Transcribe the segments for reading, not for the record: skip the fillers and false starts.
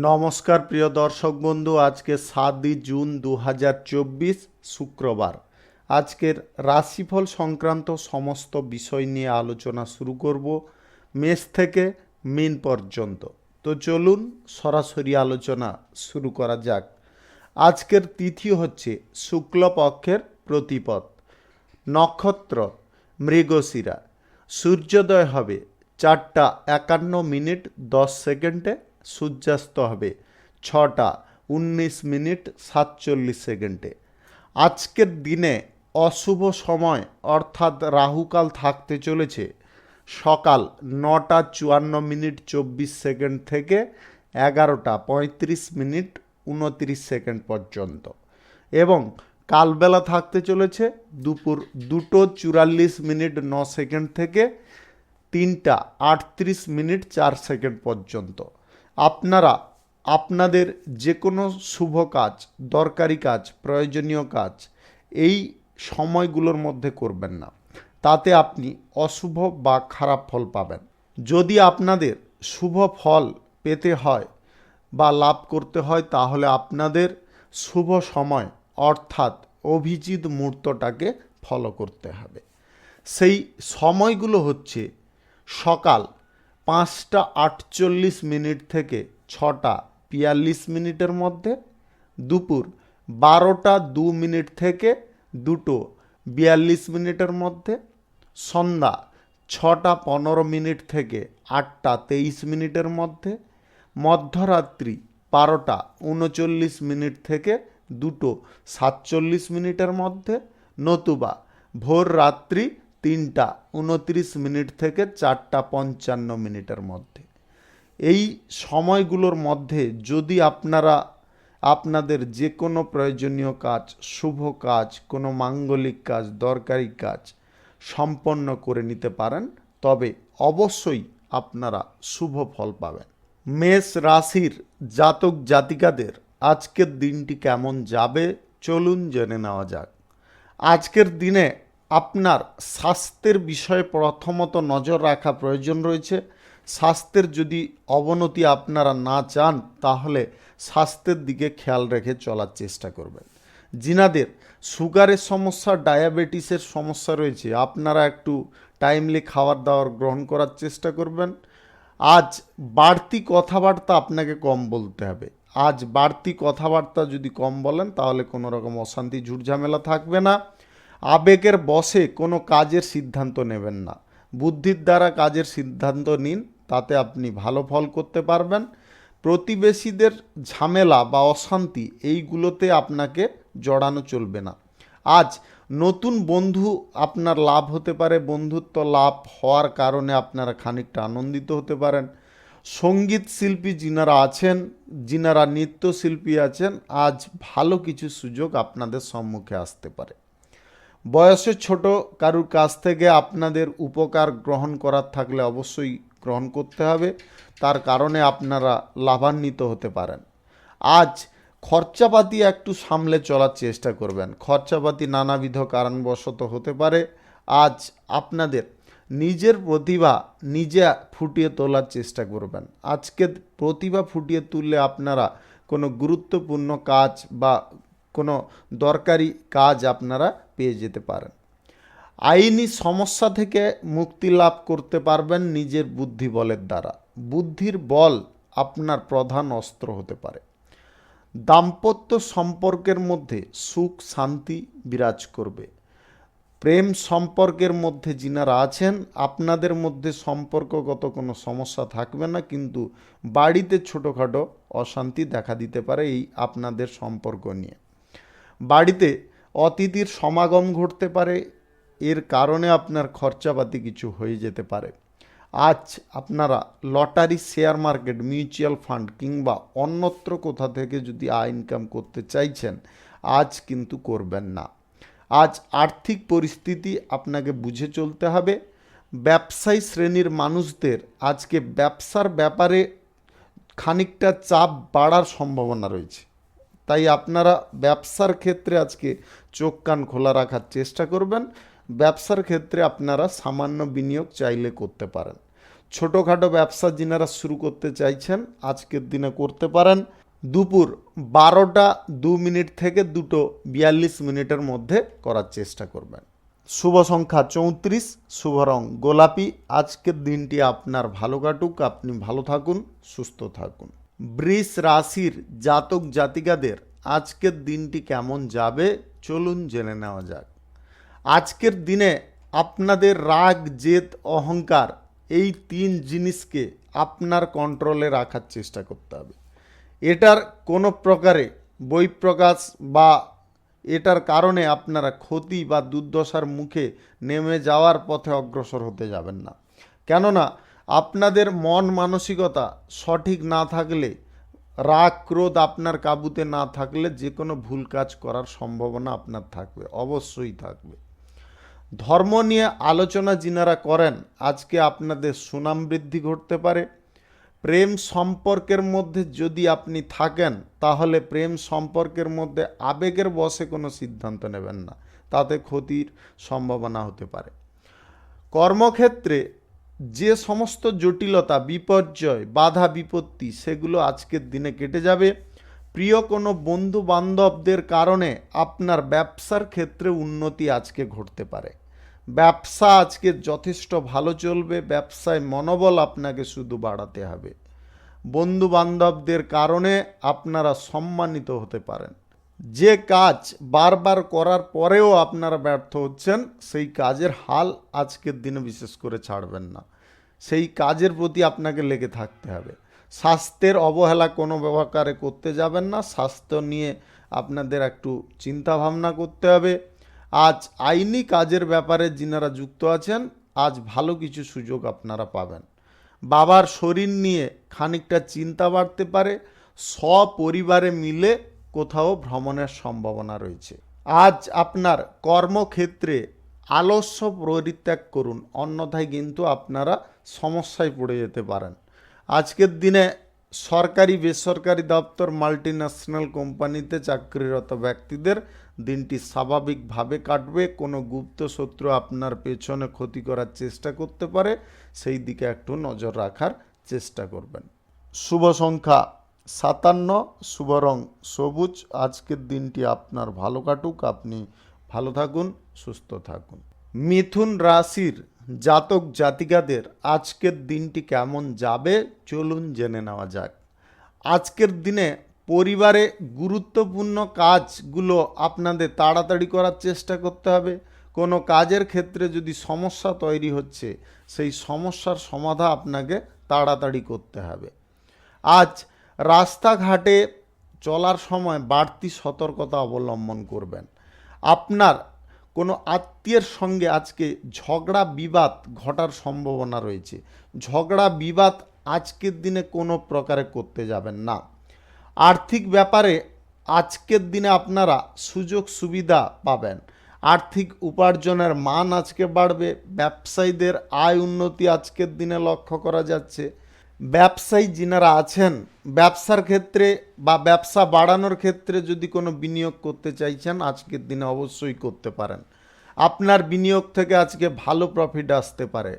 নমস্কার প্রিয় দর্শক বন্ধু, আজকে 7ই জুন 2024 শুক্রবার। আজকের রাশিফল সংক্রান্ত সমস্ত বিষয় নিয়ে আলোচনা শুরু করব, মেষ থেকে মীন পর্যন্ত। তো চলুন সরাসরি আলোচনা শুরু করা যাক। আজকের তিথি হচ্ছে শুক্লপক্ষের প্রতিপদ, নক্ষত্র মৃগশিরা, সূর্যোদয় হবে 4:51:10, সূর্যাস্ত হবে 6:19:47। আজকের দিনে অশুভ সময় অর্থাৎ রাহুকাল থাকতে চলেছে সকাল 9:54:24 থেকে 11:35:29 পর্যন্ত, এবং কালবেলা থাকতে চলেছে দুপুর 2:44:09 থেকে 3:38:04 পর্যন্ত। আপনারা আপনাদের যে কোনো শুভ কাজ, দরকারি কাজ, প্রয়োজনীয় কাজ এই সময়গুলোর মধ্যে করবেন না, তাতে আপনি অশুভ বা খারাপ ফল পাবেন। যদি আপনাদের শুভ ফল পেতে হয় বা লাভ করতে হয়, তাহলে আপনাদের শুভ সময় অর্থাৎ অভিজিৎ মুহূর্তটাকে ফলো করতে হবে। সেই সময়গুলো হচ্ছে সকাল 5:48 থেকে 6:42 মধ্যে, দুপুর 12:02 থেকে 2:42 মধ্যে, সন্ধ্যা 6:15 থেকে 8:23 মধ্যে, মধ্যরাত্রি 12:39 থেকে 2:47 মধ্যে, নতুবা ভোর রাত্রি 3:29 থেকে 4:55 মধ্যে। এই সময়গুলোর মধ্যে যদি আপনারা আপনাদের যে কোনো প্রয়োজনীয় কাজ, শুভ কাজ, কোনো মাঙ্গলিক কাজ, দরকারি কাজ সম্পন্ন করে নিতে পারেন, তবে অবশ্যই আপনারা শুভ ফল পাবেন। মেষ রাশির জাতক জাতিকাদের আজকের দিনটি কেমন যাবে চলুন জেনে নেওয়া যাক। আজকের দিনে আপনার স্বাস্থ্যের বিষয়ে প্রথমত নজর রাখা প্রয়োজন রয়েছে। স্বাস্থ্যের যদি অবনতি আপনারা না চান, তাহলে স্বাস্থ্যের দিকে খেয়াল রেখে চলার চেষ্টা করবেন। যিনাদের সুগারের সমস্যা, ডায়াবেটিসের সমস্যা রয়েছে, আপনারা একটু টাইমলি খাবার দাবার গ্রহণ করার চেষ্টা করবেন। আজ বাড়তি কথাবার্তা আপনাকে কম বলতে হবে। আজ বাড়তি কথাবার্তা যদি কম বলেন, তাহলে কোনো রকম অশান্তি ঝুটঝামেলা থাকবে না। আবেগের বশে কোনো কাজের সিদ্ধান্ত নেবেন না, বুদ্ধির দ্বারা কাজের সিদ্ধান্ত নিন, তাতে আপনি ভালো ফল করতে পারবেন। প্রতিবেশীদের ঝামেলা বা অশান্তি এইগুলোতে আপনাকে জড়ানো চলবে না। আজ নতুন বন্ধু আপনার লাভ হতে পারে, বন্ধুত্ব লাভ হওয়ার কারণে আপনারা খানিকটা আনন্দিত হতে পারেন। সঙ্গীত শিল্পী যিনারা আছেন, যিনারা নৃত্যশিল্পী আছেন, আজ ভালো কিছু সুযোগ আপনাদের সম্মুখে আসতে পারে। বয়সে ছোট কারুর কাছ থেকে আপনাদের উপকার গ্রহণ করার থাকলে অবশ্যই গ্রহণ করতে হবে, তার কারণে আপনারা লাভান্বিত হতে পারেন। আজ খরচাপাতি একটু সামলে চলার চেষ্টা করবেন। খরচাপাতি নানাবিধ কারণবশত হতে পারে। আজ আপনাদের নিজের প্রতিভা নিজে ফুটিয়ে তোলার চেষ্টা করবেন। আজকে প্রতিভা ফুটিয়ে তুললে আপনারা কোনো গুরুত্বপূর্ণ কাজ বা কোনো দরকারি কাজ আপনারা পেয়ে যেতে পারেন। আইনি সমস্যা থেকে মুক্তি লাভ করতে পারবেন নিজের বুদ্ধি বলের দ্বারা। বুদ্ধির বল আপনার প্রধান অস্ত্র হতে পারে। দাম্পত্য সম্পর্কের মধ্যে সুখ শান্তি বিরাজ করবে। প্রেম সম্পর্কের মধ্যে যিনারা আছেন, আপনাদের মধ্যে সম্পর্কগত কোনো সমস্যা থাকবে না, কিন্তু বাড়িতে ছোটোখাটো অশান্তি দেখা দিতে পারে এই আপনাদের সম্পর্ক নিয়ে। বাড়িতে অতিথির সমাগম ঘটতে পারে, এর কারণে আপনার খরচাপাতি কিছু হয়ে যেতে পারে। আজ আপনারা lottery, share market, mutual fund কিংবা অন্যত্র কোথা থেকে যদি আয় ইনকাম করতে চাইছেন, আজ কিন্তু করবেন না। আজ আর্থিক পরিস্থিতি আপনাকে বুঝে চলতে হবে। ব্যবসায়ী শ্রেণীর মানুষদের আজকে ব্যবসার ব্যাপারে খানিকটা চাপ বাড়ার সম্ভাবনা রয়েছে, তাই আপনারা ব্যবসার ক্ষেত্রে আজকে চোখ কান খোলা রাখার চেষ্টা করবেন। ব্যবসার ক্ষেত্রে আপনারা সামান্য বিনিয়োগ চাইলে করতে পারেন। ছোটোখাটো ব্যবসা যিনারা শুরু করতে চাইছেন আজকের দিনে করতে পারেন। দুপুর 12:02 থেকে 2:42 মধ্যে করার চেষ্টা করবেন। শুভ সংখ্যা 34, শুভ রং গোলাপি। আজকের দিনটি আপনার ভালো কাটুক, আপনি ভালো থাকুন, সুস্থ থাকুন। বৃষ রাশির জাতক জাতিকাদের আজকের দিনটি কেমন যাবে চলুন জেনে নেওয়া যাক। আজকের দিনে আপনাদের রাগ, জেদ, অহংকার এই 3 জিনিসকে আপনার কন্ট্রোলে রাখার চেষ্টা করতে হবে। এটার কোনো প্রকারে বহিঃপ্রকাশ বা এটার কারণে আপনারা ক্ষতি বা দুর্দশার মুখে নেমে যাওয়ার পথে অগ্রসর হতে যাবেন না। কেননা আপনাদের মন মানসিকতা সঠিক না থাকলে, রাগ ক্রোধ আপনার কাবুতে না থাকলে যে কোনো ভুল কাজ করার সম্ভাবনা আপনার থাকবে, অবশ্যই থাকবে। ধর্ম নিয়ে আলোচনা যিনারা করেন আজকে আপনাদের সুনাম বৃদ্ধি ঘটতে পারে। প্রেম সম্পর্কের মধ্যে যদি আপনি থাকেন তাহলে প্রেম সম্পর্কের মধ্যে আবেগের বশে কোনো সিদ্ধান্ত নেবেন না, তাতে ক্ষতির সম্ভাবনা হতে পারে। কর্মক্ষেত্রে যে সমস্ত জটিলতা, বিপর্যয়, বাধা বিপত্তি সেগুলো আজকের দিনে কেটে যাবে। প্রিয় কোনো বন্ধু বান্ধবদের কারণে আপনার ব্যবসার ক্ষেত্রে উন্নতি আজকে ঘটতে পারে। ব্যবসা আজকে যথেষ্ট ভালো চলবে, ব্যবসায় মনোবল আপনাকে শুধু বাড়াতে হবে। বন্ধু বান্ধবদের কারণে আপনারা সম্মানিত হতে পারেন। যে কাজ বারবার করার পরেও আপনারা ব্যর্থ হচ্ছেন সেই কাজের হাল আজকের দিনে বিশেষ করে ছাড়বেন না, সেই কাজের প্রতি আপনাকে লেগে থাকতে হবে। স্বাস্থ্যের অবহেলা কোনো প্রকারে করতে যাবেন না, স্বাস্থ্য নিয়ে আপনাদের একটু চিন্তা ভাবনা করতে হবে। আজ আইনি কাজের ব্যাপারে যিনারা যুক্ত আছেন আজ ভালো কিছু সুযোগ আপনারা পাবেন। বাবার শরীর নিয়ে খানিকটা চিন্তা বাড়তে পারে। সপরিবারে মিলে কোথাও ভ্রমণের সম্ভাবনা রয়েছে। আজ আপনার কর্মক্ষেত্রে আলস্য পরিত্যাগ করুন, অন্যথায় কিন্তু আপনারা সমস্যায় পড়ে যেতে পারেন। আজকের দিনে সরকারি বেসরকারি দপ্তর, মাল্টিন্যাশনাল কোম্পানিতে চাকরিরত ব্যক্তিদের দিনটি স্বাভাবিকভাবে কাটবে। কোনো গুপ্ত শত্রু আপনার পেছনে ক্ষতি করার চেষ্টা করতে পারে, সেই দিকে একটু নজর রাখার চেষ্টা করবেন। শুভ সংখ্যা 57, শুভ রং সবুজ। আজকের দিনটি আপনার ভালো কাটুক, আপনি ভালো থাকুন, সুস্থ থাকুন। মিথুন রাশির জাতক জাতিকাদের আজকের দিনটি কেমন যাবে চলুন জেনে নেওয়া যাক। আজকের দিনে পরিবারে গুরুত্বপূর্ণ কাজগুলো আপনাদের তাড়াতাড়ি করার চেষ্টা করতে হবে। কোনো কাজের ক্ষেত্রে যদি সমস্যা তৈরি হচ্ছে সেই সমস্যার সমাধান আপনাকে তাড়াতাড়ি করতে হবে। আজ রাস্তাঘাটে চলার সময় বাড়তি সতর্কতা অবলম্বন করবেন। আপনার কোনো আত্মীয়ের সঙ্গে আজকে ঝগড়া বিবাদ ঘটার সম্ভাবনা রয়েছে। ঝগড়া বিবাদ আজকের দিনে কোনো প্রকারে করতে যাবেন না। আর্থিক ব্যাপারে আজকের দিনে আপনারা সুযোগ সুবিধা পাবেন। আর্থিক উপার্জনের মান আজকে বাড়বে। ব্যবসায়ীদের আয় উন্নতি আজকের দিনে লক্ষ্য করা যাচ্ছে। ব্যবসায়ী যিনারা আছেন ব্যবসার ক্ষেত্রে বা ব্যবসা বাড়ানোর ক্ষেত্রে যদি কোনো বিনিয়োগ করতে চাইছেন আজকের দিনে অবশ্যই করতে পারেন। আপনার বিনিয়োগ থেকে আজকে ভালো প্রফিট আসতে পারে।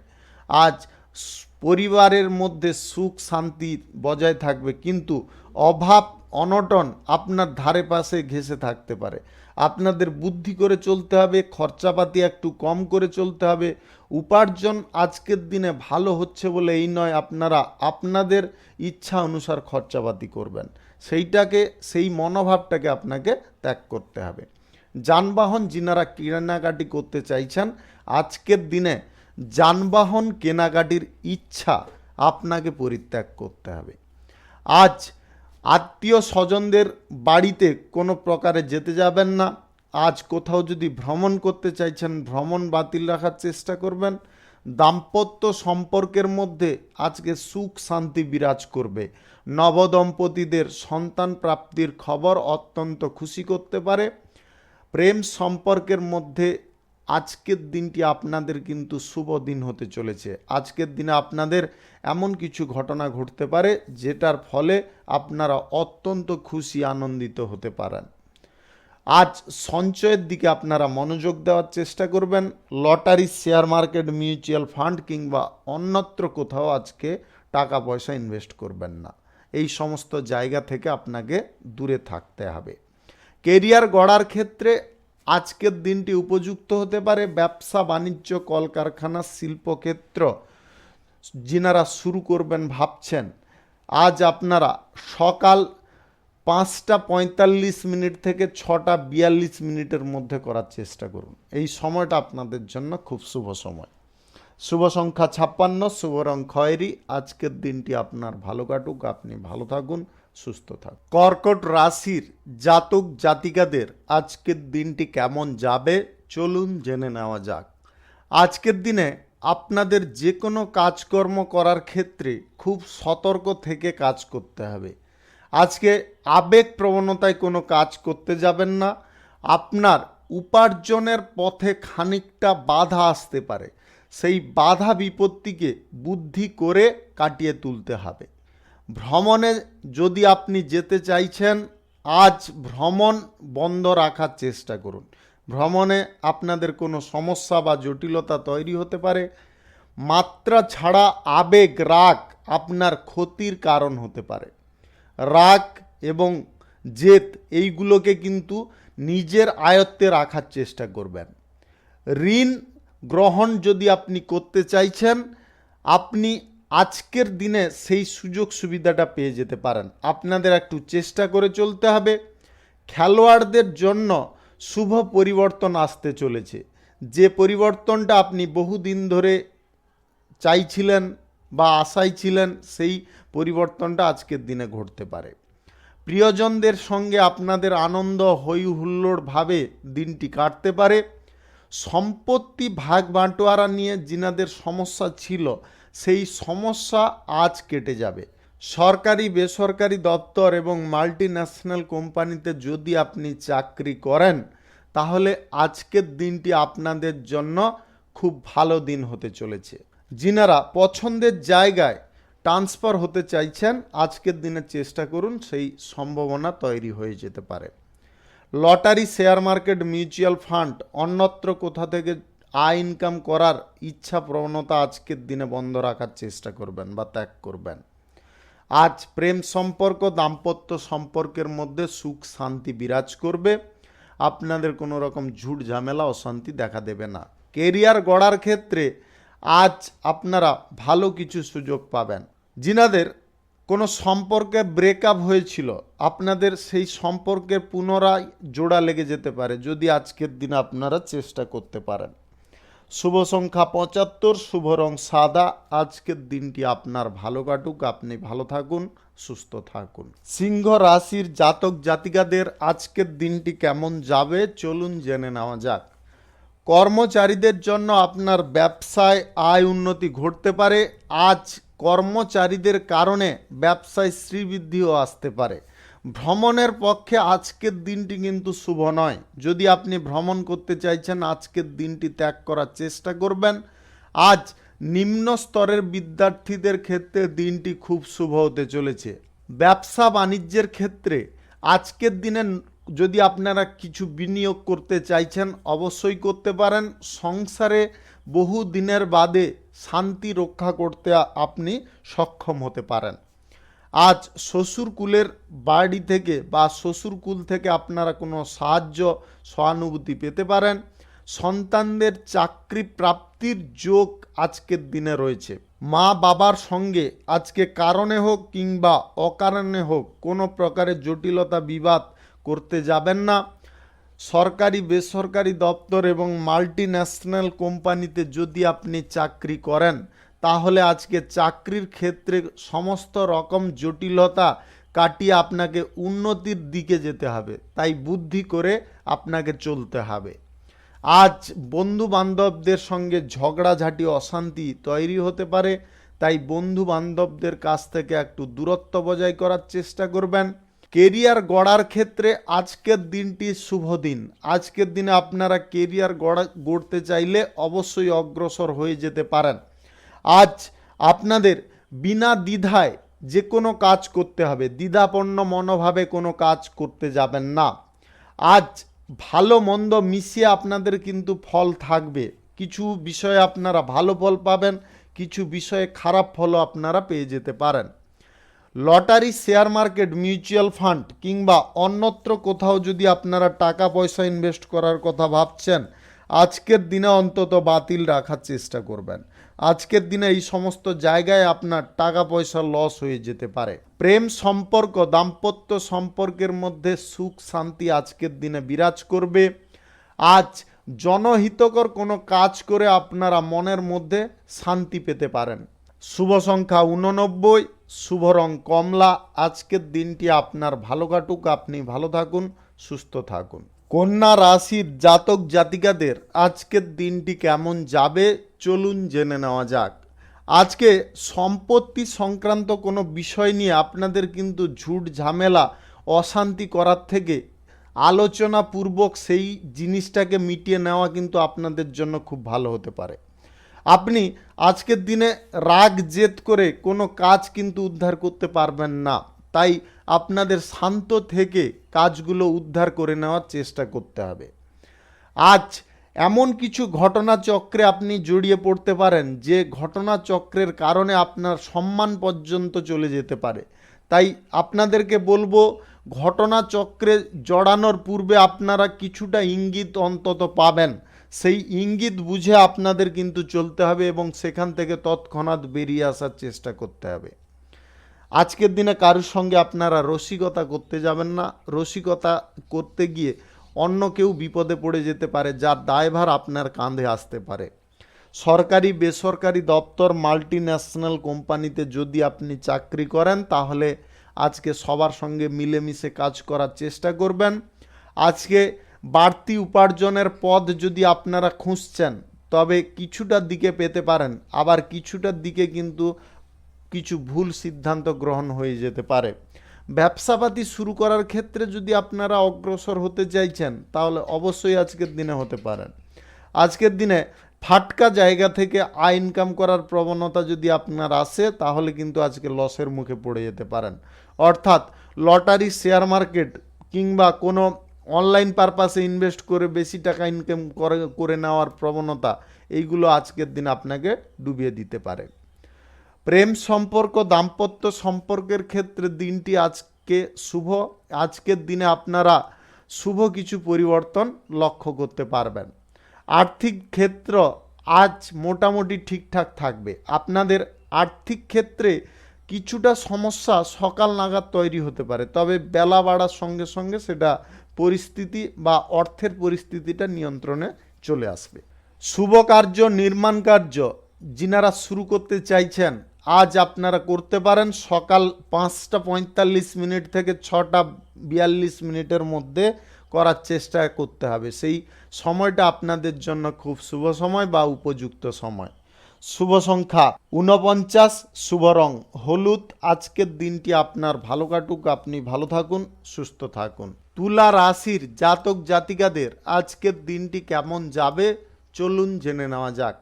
আজ পরিবারের মধ্যে সুখ শান্তি বজায় থাকবে, কিন্তু অভাব অনটন আপনার ধারে পাশে ঘেঁষে থাকতে পারে। আপনাদের বুদ্ধি করে চলতে হবে, খরচাপাতি একটু কম করে চলতে হবে। উপার্জন আজকের দিনে ভালো হচ্ছে বলে এই নয় আপনারা আপনাদের ইচ্ছা অনুসার খরচাপাতি করবেন, সেই মনোভাবটাকে আপনাকে ত্যাগ করতে হবে। যানবাহন যিনারা কেনাকাটি করতে চাইছেন আজকের দিনে যানবাহন কেনাকাটির ইচ্ছা আপনাকে পরিত্যাগ করতে হবে। আজ আত্মীয় স্বজনদের বাড়িতে কোনো প্রকারে যেতে যাবেন না। আজ কোথাও যদি ভ্রমণ করতে চাইছেন ভ্রমণ বাতিল রাখার চেষ্টা করবেন। দাম্পত্য সম্পর্কের মধ্যে আজকে সুখ শান্তি বিরাজ করবে। নবদম্পতিদের সন্তান প্রাপ্তির খবর অত্যন্ত খুশি করতে পারে। প্রেম সম্পর্কের মধ্যে আজকের দিনটি আপনাদের কিন্তু শুভ দিন হতে চলেছে। আজকের দিনে আপনাদের এমন কিছু ঘটনা ঘটতে পারে যেটার ফলে আপনারা অত্যন্ত খুশি আনন্দিত হতে পারেন। আজ সঞ্চয়ের দিকে আপনারা মনোযোগ দেওয়ার চেষ্টা করবেন। Lottery, share market, mutual fund কিংবা অন্যত্র কোথাও আজকে টাকা পয়সা ইনভেস্ট করবেন না। এই সমস্ত জায়গা থেকে আপনাকে দূরে থাকতে হবে। কেরিয়ার গড়ার ক্ষেত্রে আজকের দিনটি উপযুক্ত হতে পারে। ব্যবসা বাণিজ্য, কলকারখানা, শিল্পক্ষেত্র যিনারা শুরু করবেন ভাবছেন, আজ আপনারা সকাল 5:45 থেকে 6:42 মধ্যে করার চেষ্টা করুন। এই সময়টা আপনাদের জন্য খুব শুভ সময়। শুভ সংখ্যা 56, শুভ রং খয়েরি। আজকের দিনটি আপনার ভালো কাটুক, আপনি ভালো থাকুন, সুস্থ থাকুন। কর্কট রাশির জাতক জাতিকাদের আজকের দিনটি কেমন যাবে চলুন জেনে নেওয়া যাক। আজকের দিনে আপনাদের যে কোনো কাজকর্ম করার ক্ষেত্রে খুব সতর্ক থেকে কাজ করতে হবে। আজকে আবেগ প্রবণতায় কোনো কাজ করতে যাবেন না। আপনার উপার্জনের পথে খানিকটা বাধা আসতে পারে, সেই বাধা বিপত্তিকে বুদ্ধি করে কাটিয়ে তুলতে হবে। ভ্রমণে যদি আপনি যেতে চাইছেন, আজ ভ্রমণ বন্ধ রাখার চেষ্টা করুন। ভ্রমণে আপনাদের কোনো সমস্যা বা জটিলতা তৈরি হতে পারে। মাত্রা ছাড়া আবেগ, রাগ আপনার ক্ষতির কারণ হতে পারে। রাগ এবং জেদ এইগুলোকে কিন্তু নিজের আয়ত্তে রাখার চেষ্টা করবেন। ঋণ গ্রহণ যদি আপনি করতে চাইছেন, আপনি আজকের দিনে সেই সুযোগ সুবিধাটা পেয়ে যেতে পারেন। আপনাদের একটু চেষ্টা করে চলতে হবে। খেলোয়াড়দের জন্য শুভ পরিবর্তন আসতে চলেছে। যে পরিবর্তনটা আপনি বহুদিন ধরে চাইছিলেন বা আশায় ছিলেন, সেই পরিবর্তনটা আজকের দিনে ঘটতে পারে। প্রিয়জনদের সঙ্গে আপনাদের আনন্দ হই হুল্লোড়ভাবে দিনটি কাটতে পারে। সম্পত্তি ভাগ বাঁটোয়ারা নিয়ে যিনাদের সমস্যা ছিল, সেই সমস্যা আজ কেটে যাবে। সরকারি, বেসরকারি দপ্তর এবং মাল্টি ন্যাশনাল কোম্পানিতে যদি আপনি চাকরি করেন, তাহলে আজকের দিনটি আপনাদের জন্য খুব ভালো দিন হতে চলেছে। যিনারা পছন্দের জায়গায় ট্রান্সফার হতে চাইছেন, আজকের দিনে চেষ্টা করুন, সেই সম্ভাবনা তৈরি হয়ে যেতে পারে। Lottery, share market, mutual fund অন্যত্র কোথা থেকে আয় ইনকাম করার ইচ্ছা প্রবণতা আজকের দিনে বন্ধ রাখার চেষ্টা করবেন বা ত্যাগ করবেন। আজ প্রেম সম্পর্ক, দাম্পত্য সম্পর্কের মধ্যে সুখ শান্তি বিরাজ করবে। আপনাদের কোনো রকম ঝুট ঝামেলা, অশান্তি দেখা দেবে না। কেরিয়ার গড়ার ক্ষেত্রে আজ আপনারা ভালো কিছু সুযোগ পাবেন। যিনাদের কোনো সম্পর্কে ব্রেকআপ হয়েছিল, আপনাদের সেই সম্পর্কে পুনরায় জোড়া লেগে যেতে পারে যদি আজকের দিনে আপনারা চেষ্টা করতে পারেন। শুভ সংখ্যা 75, শুভ রং সাদা। আজকের দিনটি আপনার ভালো কাটুক, আপনি ভালো থাকুন, সুস্থ থাকুন। সিংহ রাশির জাতক জাতিকাদের আজকের দিনটি কেমন যাবে চলুন জেনে নেওয়া যাক। কর্মচারীদের জন্য আপনার ব্যবসায় আয় উন্নতি ঘটতে পারে। আজ কর্মচারীদের কারণে ব্যবসায় শ্রীবৃদ্ধিও আসতে পারে। ভ্রমণের পক্ষে আজকের দিনটি কিন্তু শুভ নয়। যদি আপনি ভ্রমণ করতে চাইছেন, আজকের দিনটি ত্যাগ করার চেষ্টা করবেন। আজ নিম্ন স্তরের বিদ্যার্থীদের ক্ষেত্রে দিনটি খুব শুভ হতে চলেছে। ব্যবসা বাণিজ্যের ক্ষেত্রে আজকের দিনে যদি আপনারা কিছু বিনিয়োগ করতে চাইছেন, অবশ্যই করতে পারেন। সংসারে বহু দিনের বাদে শান্তি রক্ষা করতে আপনি সক্ষম হতে পারেন। আজ শ্বশুরকুলের বাড়ি থেকে বা শ্বশুরকুল থেকে আপনারা কোনো সাহায্য সহানুভূতি পেতে পারেন। সন্তানদের চাকরি প্রাপ্তির যোগ আজকের দিনে রয়েছে। মা বাবার সঙ্গে আজকে কারণে হোক কিংবা অকারণে হোক কোনো প্রকারের জটিলতা বিবাদ করতে যাবেন না। সরকারি, বেসরকারি দপ্তর এবং মাল্টি ন্যাশনাল কোম্পানিতে যদি আপনি চাকরি করেন, তাহলে আজকে চাকরির ক্ষেত্রে সমস্ত রকম জটিলতা কাটিয়ে আপনাকে উন্নতির দিকে যেতে হবে। তাই বুদ্ধি করে আপনাকে চলতে হবে। আজ বন্ধু বান্ধবদের সঙ্গে ঝগড়াঝাটি, অশান্তি তৈরি হতে পারে। তাই বন্ধু বান্ধবদের কাছ থেকে একটু দূরত্ব বজায় করার চেষ্টা করবেন। কেরিয়ার গড়ার ক্ষেত্রে আজকের দিনটি শুভ দিন। আজকের দিনে আপনারা কেরিয়ার গড়তে চাইলে অবশ্যই অগ্রসর হয়ে যেতে পারেন। আজ আপনাদের বিনা দ্বিধায় যে কোনো কাজ করতে হবে। দ্বিধাপন্ন মনোভাবে কোনো কাজ করতে যাবেন না। আজ ভালো মন্দ মিশিয়ে আপনাদের কিন্তু ফল থাকবে। কিছু বিষয়ে আপনারা ভালো ফল পাবেন, কিছু বিষয়ে খারাপ ফলও আপনারা পেয়ে যেতে পারেন। Lottery, share market, mutual fund কিংবা অন্যত্র কোথাও যদি আপনারা টাকা পয়সা ইনভেস্ট করার কথা ভাবছেন, আজকের দিনে অন্তত বাতিল রাখার চেষ্টা করবেন। আজকের দিনে এই সমস্ত জায়গায় আপনার টাকা পয়সা লস হয়ে যেতে পারে। প্রেম সম্পর্ক, দাম্পত্য সম্পর্কের মধ্যে সুখ শান্তি আজকের দিনে বিরাজ করবে। আজ জনহিতকর কোনো কাজ করে আপনারা মনের মধ্যে শান্তি পেতে পারেন। শুভ সংখ্যা 89, শুভ রং কমলা। আজকের দিনটি আপনার ভালো কাটুক, আপনি ভালো থাকুন, সুস্থ থাকুন। কন্যা রাশির জাতক জাতিকাদের আজকের দিনটি কেমন যাবে চলুন জেনে নেওয়া যাক। আজকে সম্পত্তি সংক্রান্ত কোনো বিষয় নিয়ে আপনাদের কিন্তু ঝুট ঝামেলা অশান্তি করার থেকে আলোচনাপূর্বক সেই জিনিসটাকে মিটিয়ে নেওয়া কিন্তু আপনাদের জন্য খুব ভালো হতে পারে। আপনি আজকের দিনে রাগ জেদ করে কোনো কাজ কিন্তু উদ্ধার করতে পারবেন না, তাই আপনাদের শান্ত থেকে কাজগুলো উদ্ধার করে নেওয়ার চেষ্টা করতে হবে। আজ এমন কিছু ঘটনাচক্রে আপনি জড়িয়ে পড়তে পারেন যে ঘটনাচক্রের কারণে আপনার সম্মান পর্যন্ত চলে যেতে পারে। তাই আপনাদেরকে বলবো, ঘটনাচক্রে জড়ানোর পূর্বে আপনারা কিছুটা ইঙ্গিত অন্তত পাবেন, সেই ইঙ্গিত বুঝে আপনাদের কিন্তু চলতে হবে এবং সেখান থেকে তৎক্ষণাৎ বেরিয়ে আসার চেষ্টা করতে হবে। আজকের দিনে কারোর সঙ্গে আপনারা রসিকতা করতে যাবেন না। রসিকতা করতে গিয়ে অন্য কেউ বিপদে পড়ে যেতে পারে, যার দায়ভার আপনার কাঁধে আসতে পারে। সরকারি বেসরকারি দপ্তর, মাল্টি ন্যাশনাল কোম্পানিতে যদি আপনি চাকরি করেন তাহলে আজকে সবার সঙ্গে মিলেমিশে কাজ করার চেষ্টা করবেন। আজকে বাড়তি উপার্জনের পথ যদি আপনারা খুঁজছেন তবে কিছুটার দিকে পেতে পারেন, আবার কিছুটার দিকে কিন্তু কিছু ভুল সিদ্ধান্ত গ্রহণ হয়ে যেতে পারে। ব্যবসাপাতি শুরু করার ক্ষেত্রে যদি আপনারা অগ্রসর হতে চাইছেন তাহলে অবশ্যই আজকের দিনে হতে পারেন। আজকের দিনে ফাটকা জায়গা থেকে আয় ইনকাম করার প্রবণতা যদি আপনার আসে তাহলে কিন্তু আজকে লসের মুখে পড়ে যেতে পারেন। অর্থাৎ লটারি, শেয়ার মার্কেট কিংবা কোনো অনলাইন পারপাসে ইনভেস্ট করে বেশি টাকা ইনকাম করে নেওয়ার প্রবণতা, এইগুলো আজকের দিনে আপনাকে ডুবিয়ে দিতে পারে। প্রেম সম্পর্ক, দাম্পত্য সম্পর্কের ক্ষেত্রে দিনটি আজকে শুভ। আজকের দিনে আপনারা শুভ কিছু পরিবর্তন লক্ষ্য করতে পারবেন। আর্থিক ক্ষেত্র আজ মোটামুটি ঠিকঠাক থাকবে। আপনাদের আর্থিক ক্ষেত্রে কিছুটা সমস্যা সকাল নাগাদ তৈরি হতে পারে, তবে বেলা বাড়ার সঙ্গে সঙ্গে সেটা পরিস্থিতি বা অর্থের পরিস্থিতিটা নিয়ন্ত্রণে চলে আসবে। শুভ কার্য, নির্মাণ কার্য যিনারা শুরু করতে চাইছেন আজ আপনারা করতে পারেন। সকাল 5:45 থেকে 6:42 মধ্যে করার চেষ্টা করতে হবে। সেই সময়টা আপনাদের জন্য খুব শুভ সময় বা উপযুক্ত সময়। শুভ সংখ্যা 49, শুভ রং হলুদ। আজকের দিনটি আপনার ভালো কাটুক, আপনি ভালো থাকুন, সুস্থ থাকুন। তুলা রাশির জাতক জাতিকাদের আজকের দিনটি কেমন যাবে চলুন জেনে নেওয়া যাক।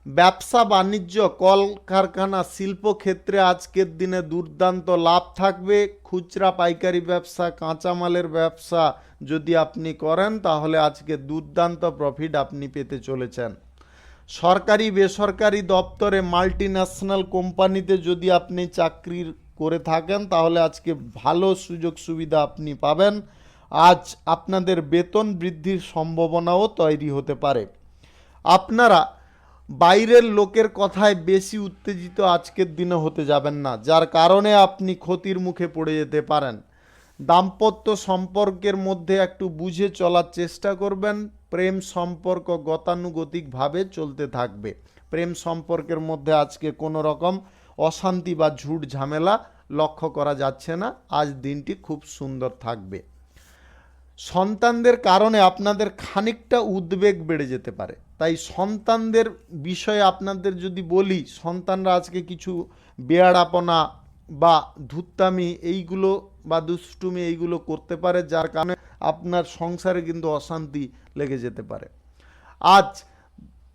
ব্যবসা বাণিজ্য, কলকারখানা, শিল্পক্ষেত্রে আজকের দিনে দুর্দান্ত লাভ থাকবে। খুচরা পাইকারি ব্যবসা, কাঁচামালের ব্যবসা যদি আপনি করেন তাহলে আজকে দুর্দান্ত প্রফিট আপনি পেতে চলেছেন। সরকারি বেসরকারি দপ্তরে, মাল্টি ন্যাশনাল কোম্পানিতে যদি আপনি চাকরি করে থাকেন তাহলে আজকে ভালো সুযোগ সুবিধা আপনি পাবেন। আজ আপনাদের বেতন বৃদ্ধির সম্ভাবনাও তৈরি হতে পারে। আপনারা বাইরের লোকের কথায় বেশি উত্তেজিত আজকের দিনে হতে যাবেন না, যার কারণে আপনি ক্ষতির মুখে পড়ে যেতে পারেন। দাম্পত্য সম্পর্কের মধ্যে একটু বুঝে চলার চেষ্টা করবেন। প্রেম সম্পর্ক গতানুগতিকভাবে চলতে থাকবে। প্রেম সম্পর্কের মধ্যে আজকে কোনো রকম অশান্তি বা ঝুট ঝামেলা লক্ষ্য করা যাচ্ছে না। আজ দিনটি খুব সুন্দর থাকবে। সন্তানদের কারণে আপনাদের খানিকটা উদ্বেগ বেড়ে যেতে পারে, তাই সন্তানদের বিষয়ে আপনাদের যদি বলি, সন্তানরা আজকে কিছু বেয়াড়াপনা বা ধূর্তামি এইগুলো বা দুষ্টুমি এইগুলো করতে পারে, যার কারণে আপনার সংসারে কিন্তু অশান্তি লেগে যেতে পারে। আজ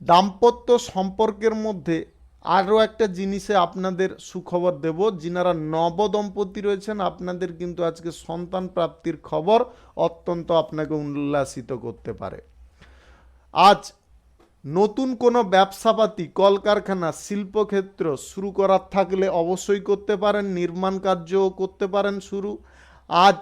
দাম্পত্য সম্পর্কের মধ্যে আরও একটা জিনিসে আপনাদের সুখবর দেব, যিনারা নবদম্পতি রয়েছেন আপনাদের কিন্তু আজকে সন্তান প্রাপ্তির খবর অত্যন্ত আপনাকে উল্লাসিত করতে পারে। আজ নতুন কোনো ব্যবসাপাতি, কলকারখানা, শিল্পক্ষেত্র শুরু করার থাকলে অবশ্যই করতে পারেন, নির্মাণ কার্যও করতে পারেন শুরু। আজ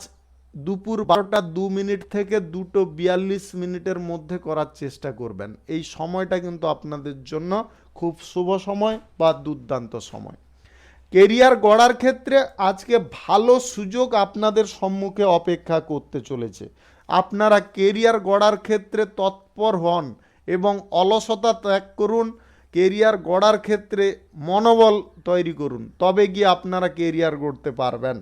দুপুর 12:02 থেকে 2:42 মধ্যে করার চেষ্টা করবেন। এই সময়টা কিন্তু আপনাদের জন্য খুব শুভ সময় বা দুর্দান্ত সময়। কেরিয়ার গড়ার ক্ষেত্রে আজকে ভালো সুযোগ আপনাদের সম্মুখে অপেক্ষা করতে চলেছে। আপনারা কেরিয়ার গড়ার ক্ষেত্রে তৎপর হন এবং অলসতা ত্যাগ করুন। কেরিয়ার গড়ার ক্ষেত্রে মনোবল তৈরি করুন, তবে গিয়ে আপনারা কেরিয়ার গড়তে পারবেন।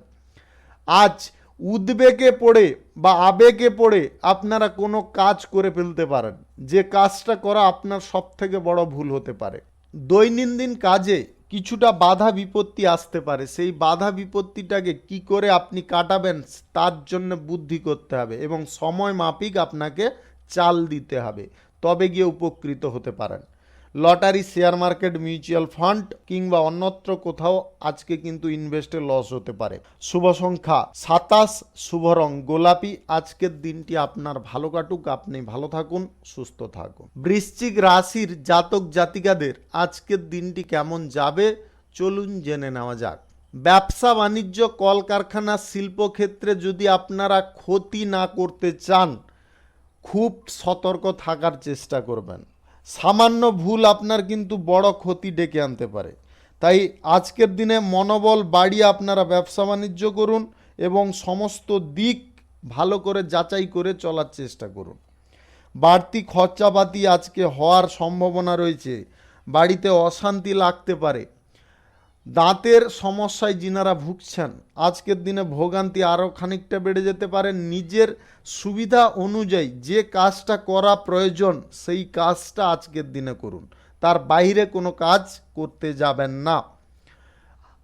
আজ উদ্বেগে পড়ে বা আবেগে পড়ে আপনারা কোনো কাজ করে ফেলতে পারেন, যে কাজটা করা আপনার সবথেকে বড় ভুল হতে পারে। দৈনন্দিন কাজে কিছুটা বাধা বিপত্তি আসতে পারে, সেই বাধা বিপত্তিটাকে কি করে আপনি কাটাবেন তার জন্য বুদ্ধি করতে হবে এবং সময় মাফিক আপনাকে চাল দিতে হবে, তবে গিয়ে উপকৃত হতে পারেন। Lottery, share market, mutual fund কিংবা অন্যত্র কোথাও আজকে কিন্তু ইনভেস্টে লস হতে পারে। শুভ সংখ্যা 27, শুভ রং গোলাপি। আজকের দিনটি আপনার ভালো কাটুক, আপনি ভালো থাকুন, সুস্থ থাকুন। বৃশ্চিক রাশির জাতক জাতিকাদের আজকের দিনটি কেমন যাবে চলুন জেনে নেওয়া যাক। ব্যবসা বাণিজ্য, কলকারখানা, শিল্পক্ষেত্রে যদি আপনারা ক্ষতি না করতে চান, খুব সতর্ক থাকার চেষ্টা করবেন। সামান্য ভুল আপনার কিন্তু বড় ক্ষতি ডেকে আনতে পারে। তাই আজকের দিনে মনোবল বাড়িয়ে আপনারা ব্যবসা বাণিজ্য করুন এবং সমস্ত দিক ভালো করে যাচাই করে চলার চেষ্টা করুন। বাড়তি খরচাপাতি আজকে হওয়ার সম্ভাবনা রয়েছে, বাড়িতে অশান্তি লাগতে পারে। দাঁতের সমস্যায় যিনারা ভুগছেন আজকের দিনে ভোগান্তি আরও খানিকটা বেড়ে যেতে পারে। নিজের সুবিধা অনুযায়ী যে কাজটা করা প্রয়োজন সেই কাজটা আজকের দিনে করুন, তার বাইরে কোনো কাজ করতে যাবেন না।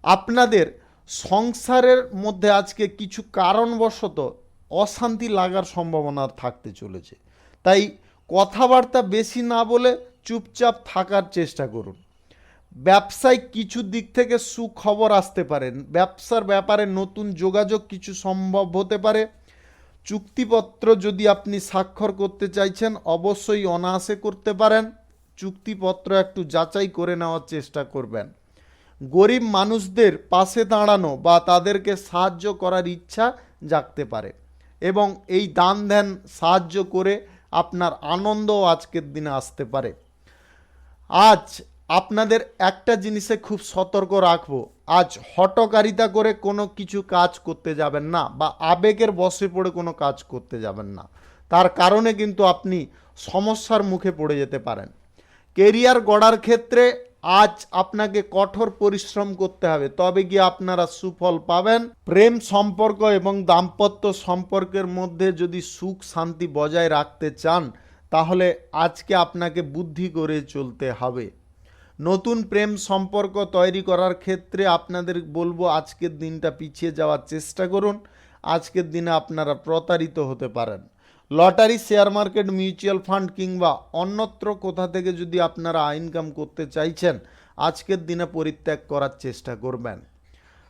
আপনাদের সংসারের মধ্যে আজকে কিছু কারণবশত অশান্তি লাগার সম্ভাবনা থাকতে চলেছে, তাই কথাবার্তা বেশি না বলে চুপচাপ থাকার চেষ্টা করুন। ব্যবসায় কিছু দিক থেকে সুখবর আসতে পারে, ব্যবসার ব্যাপারে নতুন যোগাযোগ কিছু সম্ভব হতে পারে। চুক্তিপত্র যদি আপনি স্বাক্ষর করতে চাইছেন অবশ্যই অনায়াসে করতে পারেন। চুক্তিপত্র একটু যাচাই করে নেওয়ার চেষ্টা করবেন। গরিব মানুষদের পাশে দাঁড়ানো বা তাদেরকে সাহায্য করার ইচ্ছা জাগতে পারে এবং এই দান ধ্যান সাহায্য করে আপনার আনন্দও আজকের দিনে আসতে পারে। আজ আপনাদের একটা জিনিসে খুব সতর্ক রাখবো, আজ হঠকারিতা করে কোনো কিছু কাজ করতে যাবেন না বা আবেগের বশে পড়ে কোনো কাজ করতে যাবেন না, তার কারণে কিন্তু আপনি সমস্যার মুখে পড়ে যেতে পারেন। কেরিয়ার গড়ার ক্ষেত্রে আজ আপনাকে কঠোর পরিশ্রম করতে হবে, তবে গিয়ে আপনারা সুফল পাবেন। প্রেম সম্পর্ক এবং দাম্পত্য সম্পর্কের মধ্যে যদি সুখ শান্তি বজায় রাখতে চান তাহলে আজকে আপনাকে বুদ্ধি করে চলতে হবে। নতুন প্রেম সম্পর্ক তৈরি করার ক্ষেত্রে আপনাদের বলবো আজকের দিনটা পিছিয়ে যাওয়ার চেষ্টা করুন, আজকের দিনে আপনারা প্রতারিত হতে পারেন। Lottery, share market, mutual fund কিংবা অন্যত্র কোথা থেকে যদি আপনারা ইনকাম করতে চাইছেন আজকের দিনে পরিত্যাগ করার চেষ্টা করবেন।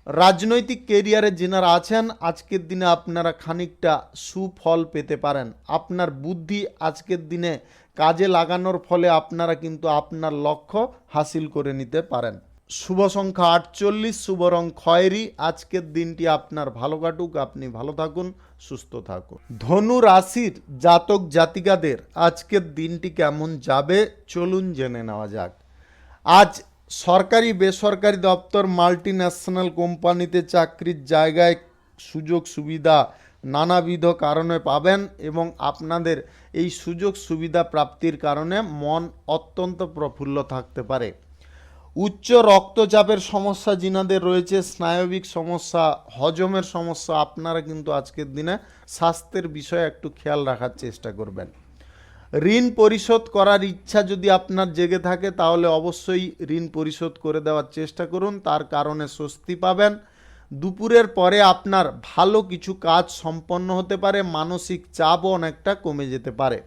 রাজনৈতিক কেরিয়ারে যিনারা আছেন আজকের দিনে আপনারা খানিকটা সুফল পেতে পারেন। আপনার বুদ্ধি আজকের দিনে কাজে লাগানোর ফলে আপনারা কিন্তু আপনার লক্ষ্য হাসিল করে নিতে পারেন। শুভ সংখ্যা 48, শুভ রং খয়েরি। আজকের দিনটি আপনার ভালো কাটুক, আপনি ভালো থাকুন, সুস্থ থাকুন। ধনু রাশির জাতক জাতিকাদের আজকের দিনটি কেমন যাবে চলুন জেনে নেওয়া যাক। আজ সরকারি বেসরকারি দপ্তর, মাল্টি ন্যাশনাল কোম্পানিতে চাকরির জায়গায় সুযোগ সুবিধা নানাবিধ কারণে পাবেন এবং আপনাদের এই সুযোগ সুবিধা প্রাপ্তির কারণে মন অত্যন্ত প্রফুল্ল থাকতে পারে। উচ্চ রক্তচাপের সমস্যা যিনাদের রয়েছে, স্নায়বিক সমস্যা, হজমের সমস্যা, আপনারা কিন্তু আজকের দিনে স্বাস্থ্যের বিষয়ে একটু খেয়াল রাখার চেষ্টা করবেন। ঋণ পরিশোধ করার ইচ্ছা যদি আপনার জেগে থাকে তাহলে অবশ্যই ঋণ পরিশোধ করে দেওয়ার চেষ্টা করুন, তার কারণে স্বস্তি পাবেন। দুপুরের পরে আপনার ভালো কিছু কাজ সম্পন্ন হতে পারে, মানসিক চাপও অনেকটা কমে যেতে পারে।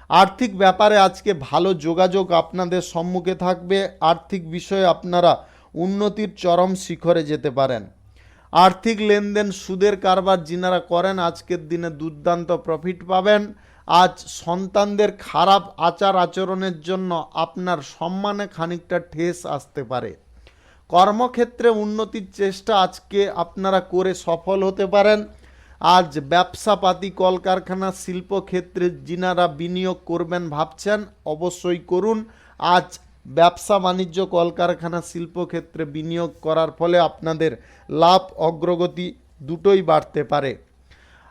আর্থিক ব্যাপারে আজকে ভালো যোগাযোগ আপনাদের সম্মুখে থাকবে। আর্থিক বিষয়ে আপনারা উন্নতির চরম শিখরে যেতে পারেন। আর্থিক লেনদেন সুদের কারবার যিনারা করেন আজকের দিনে দুর্দান্ত প্রফিট পাবেন। আজ সন্তানদের খারাপ আচার আচরণের জন্য আপনার সম্মানে খানিকটা ঠেস আসতে পারে। কর্মক্ষেত্রে উন্নতির চেষ্টা আজকে আপনারা করে সফল হতে পারেন। আজ ব্যবসাপাতি কলকারখানা শিল্পক্ষেত্রে যিনারা বিনিয়োগ করবেন ভাবছেন অবশ্যই করুন। আজ ব্যবসা বাণিজ্য কলকারখানা শিল্পক্ষেত্রে বিনিয়োগ করার ফলে আপনাদের লাভ অগ্রগতি দুটোই বাড়তে পারে।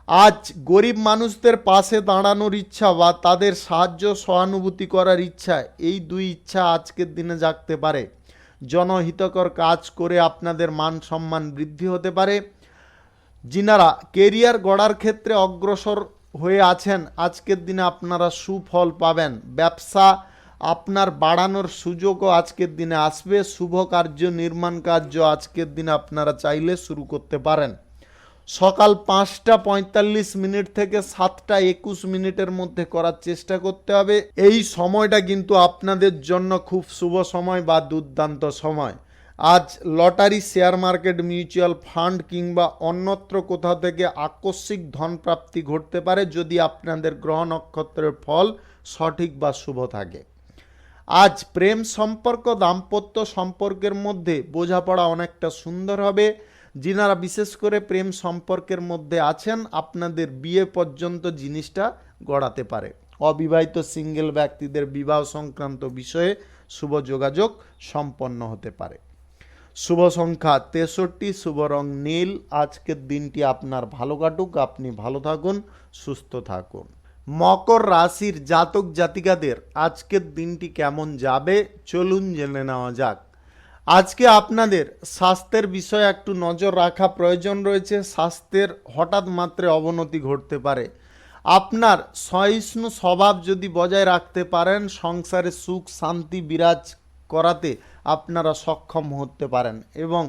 আজ গরিব মানুষদের পাশে দাঁড়ানোর ইচ্ছা বা তাদের সাহায্য সহানুভূতি করার ইচ্ছা, এই দুই ইচ্ছা আজকের দিনে জাগতে পারে। জনহিতকর কাজ করে আপনাদের মান সম্মান বৃদ্ধি হতে পারে। যিনারা কেরিয়ার গড়ার ক্ষেত্রে অগ্রসর হয়ে আছেন আজকের দিনে আপনারা সুফল পাবেন। ব্যবসা আপনার বাড়ানোর সুযোগও আজকের দিনে আসবে। শুভ কার্য নির্মাণ কার্য আজকের দিনে আপনারা চাইলে শুরু করতে পারেন। সকাল 5টা 45 থেকে 7টা 21 মধ্যে করার চেষ্টা করতে হবে। এই সময়টা কিন্তু আপনাদের জন্য খুব শুভ সময় বা দুর্দান্ত সময়। আজ lottery, share market, mutual fund কিংবা অন্যত্র কোথাও থেকে আকস্মিক ধনপ্রাপ্তি ঘটতে পারে যদি আপনাদের গ্রহ নক্ষত্রের ফল সঠিক বা শুভ থাকে। আজ প্রেম সম্পর্ক, দাম্পত্য সম্পর্কের মধ্যে বোঝাপড়া অনেকটা সুন্দর হবে। যিনারা বিশেষ করে প্রেম সম্পর্কের মধ্যে আছেন আপনাদের বিয়ে পর্যন্ত জিনিসটা গড়াতে পারে। অবিবাহিত সিঙ্গেল ব্যক্তিদের বিবাহ সংক্রান্ত বিষয়ে শুভ যোগাযোগ সম্পন্ন হতে পারে। শুভ সংখ্যা 63, শুভ রং নীল। আজকের দিনটি আপনার ভালো কাটুক, আপনি ভালো থাকুন, সুস্থ থাকুন। মকর রাশির জাতক জাতিকাদের আজকের দিনটি কেমন যাবে চলুন জেনে নেওয়া যাক। আজকে আপনাদের স্বাস্থ্যের বিষয়ে একটু নজর রাখা প্রয়োজন রয়েছে। স্বাস্থ্যের হঠাৎ মাত্রে অবনতি ঘটতে পারে। আপনার সহিষ্ণু স্বভাব যদি বজায় রাখতে পারেন সংসারে সুখ শান্তি বিরাজ করাতে আপনারা সক্ষম হতে পারেন এবং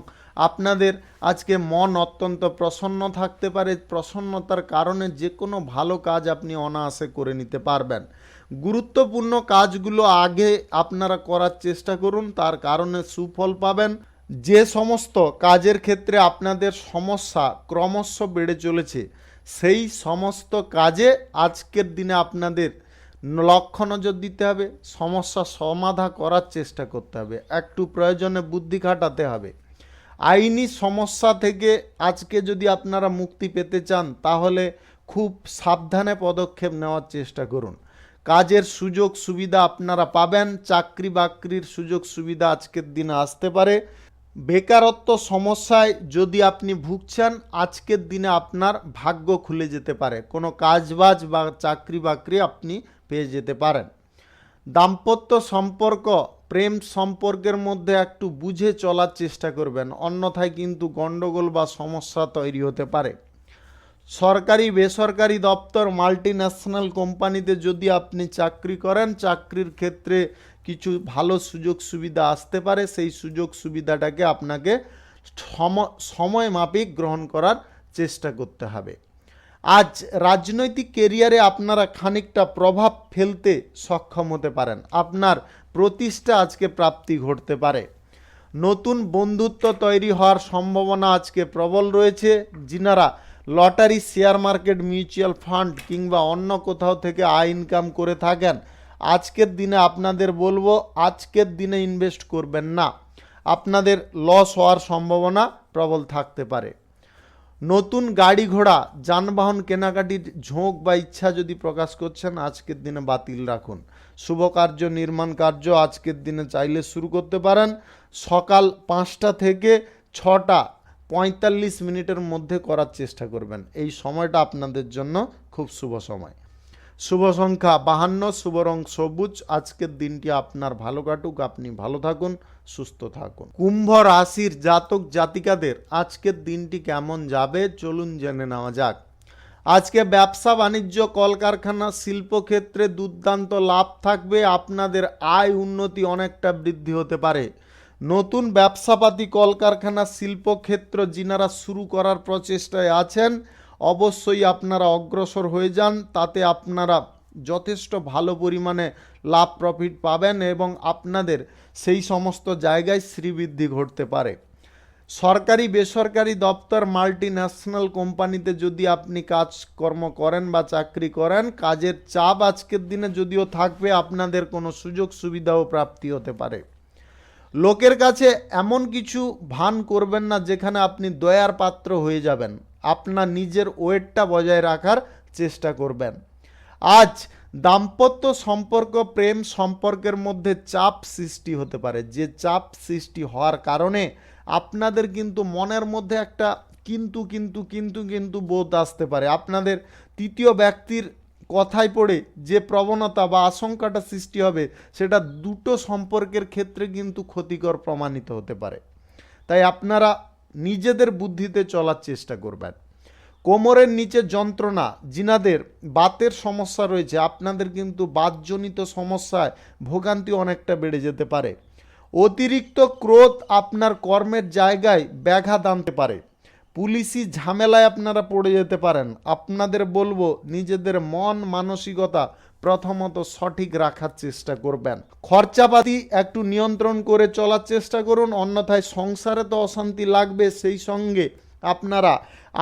আপনাদের আজকে মন অত্যন্ত প্রসন্ন থাকতে পারে। প্রসন্নতার কারণে যে কোনো ভালো কাজ আপনি অনায়াসে করে নিতে পারবেন। গুরুত্বপূর্ণ কাজগুলো আগে আপনারা করার চেষ্টা করুন, তার কারণে সুফল পাবেন। যে সমস্ত কাজের ক্ষেত্রে আপনাদের সমস্যা ক্রমশ বেড়ে চলেছে সেই সমস্ত কাজে আজকের দিনে আপনাদের লক্ষ্য নজর দিতে হবে, সমস্যা সমাধান করার চেষ্টা করতে হবে, একটু প্রয়োজনে বুদ্ধি খাটাতে হবে। আইনি সমস্যা থেকে আজকে যদি আপনারা মুক্তি পেতে চান তাহলে খুব সাবধানে পদক্ষেপ নেওয়ার চেষ্টা করুন। কাজের সুযোগ সুবিধা আপনারা পাবেন। চাকরি বাকরির সুযোগ সুবিধা আজকের দিনে আসতে পারে। বেকারত্ব সমস্যায় যদি আপনি ভুগছেন আজকের দিনে আপনার ভাগ্য খুলে যেতে পারে, কোনো কাজবাজ বা চাকরি বাকরি আপনি পেয়ে যেতে পারেন। দাম্পত্য সম্পর্ক, প্রেম সম্পর্কের মধ্যে একটু বুঝে চলার চেষ্টা করবেন, অন্যথায় কিন্তু গণ্ডগোল বা সমস্যা তৈরি হতে পারে। সরকারি বেসরকারি দপ্তর, মাল্টিন্যাশনাল কোম্পানিতে যদি আপনি চাকরি করেন চাকরির ক্ষেত্রে কিছু ভালো সুযোগ সুবিধা আসতে পারে। সেই সুযোগ সুবিধাটাকে আপনাকে সময় মাফিক গ্রহণ করার চেষ্টা করতে হবে। আজ রাজনৈতিক কেরিয়ারে আপনারা খানিকটা প্রভাব ফেলতে সক্ষম হতে পারেন। আপনার প্রতিষ্ঠা আজকে প্রাপ্তি ঘটতে পারে। নতুন বন্ধুত্ব তৈরি হওয়ার সম্ভাবনা আজকে প্রবল রয়েছে। যিনারা lottery, share market, mutual fund কিংবা অন্য কোথাও থেকে আয় ইনকাম করে থাকেন আজকের দিনে আপনাদের বলবো আজকের দিনে ইনভেস্ট করবেন না, আপনাদের লস হওয়ার সম্ভাবনা প্রবল থাকতে পারে। নতুন গাড়ি ঘোড়া যানবাহন কেনাকাটির ঝোঁক বা ইচ্ছা যদি প্রকাশ করছেন আজকের দিনে বাতিল রাখুন। শুভ কার্য নির্মাণ কার্য আজকের দিনে চাইলে শুরু করতে পারেন। সকাল 5টা থেকে 6টা 45 মধ্যে করার চেষ্টা করবেন। এই সময়টা আপনাদের জন্য খুব শুভ সময়। শুভ সংখ্যা 52, শুভ রং সবুজ। আজকের দিনটি আপনার ভালো কাটুক, আপনি ভালো থাকুন, সুস্থ থাকুন। কুম্ভ রাশির জাতক জাতিকাদের আজকের দিনটি কেমন যাবে চলুন জেনে নেওয়া যাক। আজকে ব্যবসা বাণিজ্য কলকারখানা শিল্পক্ষেত্রে দুর্দান্ত লাভ থাকবে। আপনাদের আয় উন্নতি অনেকটা বৃদ্ধি হতে পারে। নতুন ব্যবসাপাতি কলকারখানা শিল্পক্ষেত্র যিনারা শুরু করার প্রচেষ্টায় আছেন অবশ্যই আপনারা অগ্রসর হয়ে যান, তাতে আপনারা যথেষ্ট ভালো পরিমাণে লাভ প্রফিট পাবেন এবং আপনাদের সেই সমস্ত জায়গায় শ্রীবৃদ্ধি ঘটতে পারে। সরকারি বেসরকারি দপ্তর মাল্টি ন্যাশনাল কোম্পানিতে যদি আপনি কাজকর্ম করেন বা চাকরি করেন, কাজের চাপ আজকের দিনে যদিও থাকবে, আপনাদের কোনো সুযোগ সুবিধাও প্রাপ্তি হতে পারে। লোকের কাছে এমন কিছু ভান করবেন না যেখানে আপনি দয়ার পাত্র হয়ে যাবেন। আপনার নিজের ওয়েটটা বজায় রাখার চেষ্টা করবেন। আজ দাম্পত্য সম্পর্ক প্রেম সম্পর্কের মধ্যে চাপ সৃষ্টি হতে পারে, যে চাপ সৃষ্টি হওয়ার কারণে আপনাদের কিন্তু মনের মধ্যে একটা কিন্তু কিন্তু কিন্তু কিন্তু বোধ আসতে পারে। আপনাদের তৃতীয় ব্যক্তির কথায় পড়ে যে প্রবণতা বা আশঙ্কাটা সৃষ্টি হবে, সেটা দুটো সম্পর্কের ক্ষেত্রে কিন্তু ক্ষতিকর প্রমাণিত হতে পারে। তাই আপনারা নিজেদের বুদ্ধিতে চলার চেষ্টা করবেন। কোমরের নিচে যন্ত্রণা, যিনাদের বাতের সমস্যা রয়েছে, আপনাদের কিন্তু বাতজনিত সমস্যায় ভোগান্তি অনেকটা বেড়ে যেতে পারে। অতিরিক্ত ক্রোধ আপনার কর্মের জায়গায় ব্যাঘাত আনতে পারে। পুলিশি ঝামেলায় আপনারা পড়ে যেতে পারেন। আপনাদের বলবো নিজেদের মন মানসিকতা প্রথমত সঠিক রাখার চেষ্টা করবেন। খরচাপাতি একটু নিয়ন্ত্রণ করে চলার চেষ্টা করুন, অন্যথায় সংসারে তো অশান্তি লাগবে, সেই সঙ্গে আপনারা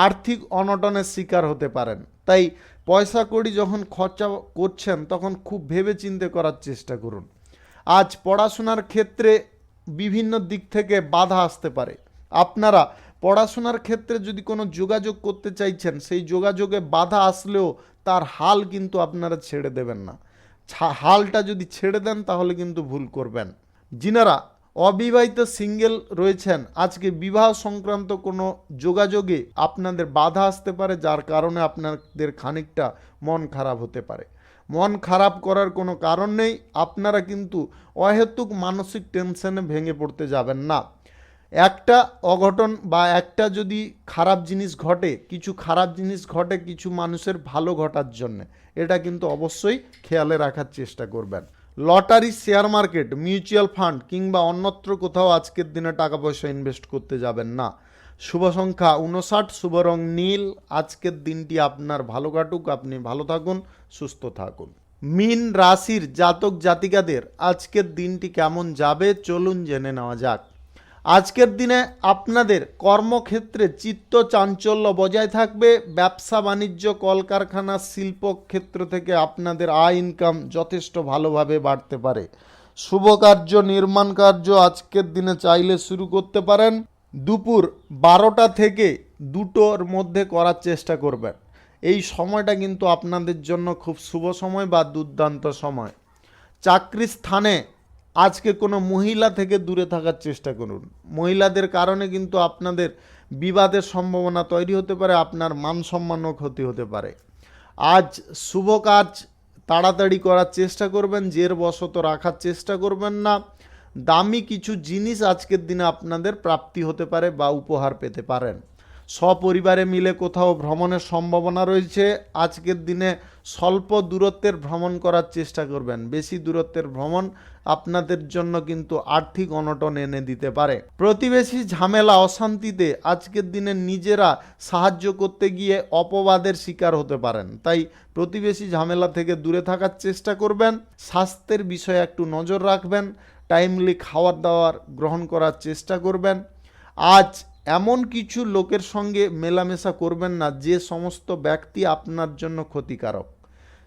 আর্থিক অনটনের শিকার হতে পারেন। তাই পয়সা কড়ি যখন খরচা করছেন তখন খুব ভেবে চিন্তে করার চেষ্টা করুন। আজ পড়াশোনার ক্ষেত্রে বিভিন্ন দিক থেকে বাধা আসতে পারে। আপনারা পড়াশোনার ক্ষেত্রে যদি কোনো যোগাযোগ করতে চাইছেন, সেই যোগাযোগে বাধা আসলেও তার হাল কিন্তু আপনারা ছেড়ে দেবেন না। হালটা যদি ছেড়ে দেন তাহলে কিন্তু ভুল করবেন। যিনারা অবিবাহিত সিঙ্গেল রয়েছেন, আজকে বিবাহ সংক্রান্ত কোনো যোগাযোগে আপনাদের বাধা আসতে পারে, যার কারণে আপনাদের খানিকটা মন খারাপ হতে পারে। মন খারাপ করার কোনো কারণ নেই, আপনারা কিন্তু অহেতুক মানসিক টেনশনে ভেঙে পড়তে যাবেন না। একটা অঘটন বা একটা যদি খারাপ জিনিস ঘটে, কিছু খারাপ জিনিস ঘটে কিছু মানুষের ভালো ঘটার জন্য, এটা কিন্তু অবশ্যই খেয়ালে রাখার চেষ্টা করবেন। Lottery, share market, mutual fund কিংবা অন্যত্র কোথাও আজকের দিনে টাকা পয়সা ইনভেস্ট করতে যাবেন না। শুভ সংখ্যা 59, শুভ রং নীল। আজকের দিনটি আপনার ভালো কাটুক, আপনি ভালো থাকুন, সুস্থ থাকুন। মীন রাশির জাতক জাতিকাদের আজকের দিনটি কেমন যাবে চলুন জেনে নেওয়া যাক। আজকের দিনে আপনাদের কর্মক্ষেত্রে চিত্ত চাঞ্চল্য বজায় থাকবে। ব্যবসা বাণিজ্য, কলকারখানা, শিল্প ক্ষেত্র থেকে আপনাদের আয় ইনকাম যথেষ্ট ভালোভাবে বাড়তে পারে। শুভ কার্য, নির্মাণ কার্য আজকের দিনে চাইলে শুরু করতে পারেন। দুপুর 12টা থেকে 2টোর মধ্যে করার চেষ্টা করবেন। এই সময়টা কিন্তু আপনাদের জন্য খুব শুভ সময় বা দুর্দান্ত সময়। চাকরির স্থানে আজকে কোনো মহিলা থেকে দূরে থাকার চেষ্টা করুন। মহিলাদের কারণে কিন্তু আপনাদের বিবাদের সম্ভাবনা তৈরি হতে পারে, আপনার মান সম্মানও ক্ষতি হতে পারে। আজ শুভ কাজ তাড়াতাড়ি করার চেষ্টা করবেন, জের বশত রাখার চেষ্টা করবেন না। দামি কিছু জিনিস আজকের দিনে আপনাদের প্রাপ্তি হতে পারে বা উপহার পেতে পারেন। সপরিবারে মিলে কোথাও ভ্রমণের সম্ভাবনা রয়েছে। আজকের দিনে স্বল্প দূরত্বের ভ্রমণ করার চেষ্টা করবেন। বেশি দূরত্বের ভ্রমণ আপনাদের জন্য কিন্তু আর্থিক অনটন এনে দিতে পারে। প্রতিবেশী ঝামেলা অশান্তিতে আজকের দিনে নিজেরা সাহায্য করতে গিয়ে অপবাদের শিকার হতে পারেন। তাই প্রতিবেশী ঝামেলা থেকে দূরে থাকার চেষ্টা করবেন। স্বাস্থ্যের বিষয়ে একটু নজর রাখবেন। টাইমলি খাবার দাবার গ্রহণ করার চেষ্টা করবেন। আজ এমন কিছু লোকের সঙ্গে মেলামেশা করবেন না যে সমস্ত ব্যক্তি আপনার জন্য ক্ষতিকারক।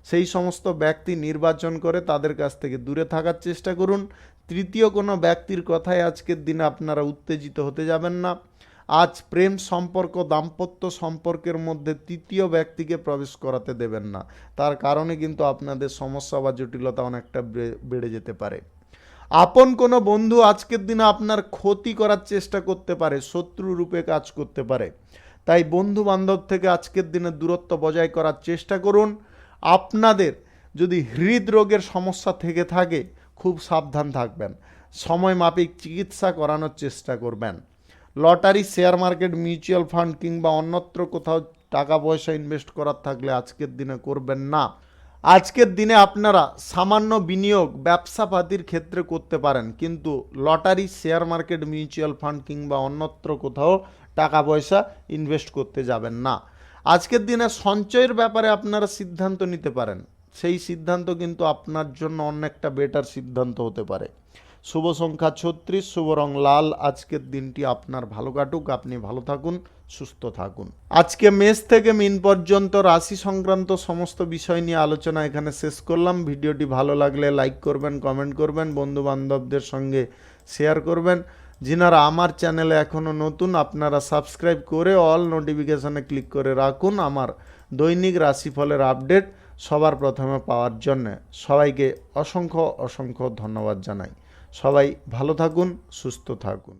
সেই সমস্ত ব্যক্তি নির্বাচন করে তাদের কাছ থেকে দূরে থাকার চেষ্টা করুন। তৃতীয় কোনো ব্যক্তির কথায় আজকের দিনে আপনারা উত্তেজিত হতে যাবেন না। আজ প্রেম সম্পর্ক, দাম্পত্য সম্পর্কের মধ্যে তৃতীয় ব্যক্তিকে প্রবেশ করাতে দেবেন না। তার কারণে কিন্তু আপনাদের সমস্যা বা জটিলতা অনেকটা বেড়ে যেতে পারে। আপন কোনো বন্ধু আজকের দিনে আপনার ক্ষতি করার চেষ্টা করতে পারে, শত্রু রূপে কাজ করতে পারে। তাই বন্ধু বান্ধব থেকে আজকের দিনে দূরত্ব বজায় করার চেষ্টা করুন। আপনাদের যদি হৃদরোগের সমস্যা থেকে থাকে খুব সাবধান থাকবেন। সময় মাফিক চিকিৎসা করানোর চেষ্টা করবেন। Lottery, share market, mutual fund কিংবা অন্যত্র কোথাও টাকা পয়সা ইনভেস্ট করার থাকলে আজকের দিনে করবেন না। আজকের দিনে আপনারা সামান্য বিনিয়োগ ব্যবসাপাতির ক্ষেত্রে করতে পারেন, কিন্তু lottery, share market, mutual fund কিংবা অন্যত্র কোথাও টাকা পয়সা ইনভেস্ট করতে যাবেন না। আজকের দিনে সঞ্চয়ের ব্যাপারে আপনারা সিদ্ধান্ত নিতে পারেন। সেই সিদ্ধান্ত কিন্তু আপনার জন্য অনেকটা বেটার সিদ্ধান্ত হতে পারে। শুভ সংখ্যা 36, শুভ রং লাল। আজকের দিনটি আপনার ভালো কাটুক, আপনি ভালো থাকুন, সুস্থ থাকুন। আজকে মেষ থেকে মিন পর্যন্ত রাশি সংক্রান্ত সমস্ত বিষয় নিয়ে আলোচনা এখানে শেষ করলাম। ভিডিওটি ভালো লাগলে লাইক করবেন, কমেন্ট করবেন, বন্ধু বান্ধবদের সঙ্গে শেয়ার করবেন। যিনারা আমার চ্যানেলে এখনও নতুন, আপনারা সাবস্ক্রাইব করে অল নোটিফিকেশানে ক্লিক করে রাখুন আমার দৈনিক রাশিফলের আপডেট সবার প্রথমে পাওয়ার জন্যে। সবাইকে অসংখ্য অসংখ্য ধন্যবাদ জানাই। সবাই ভালো থাকুন, সুস্থ থাকুন।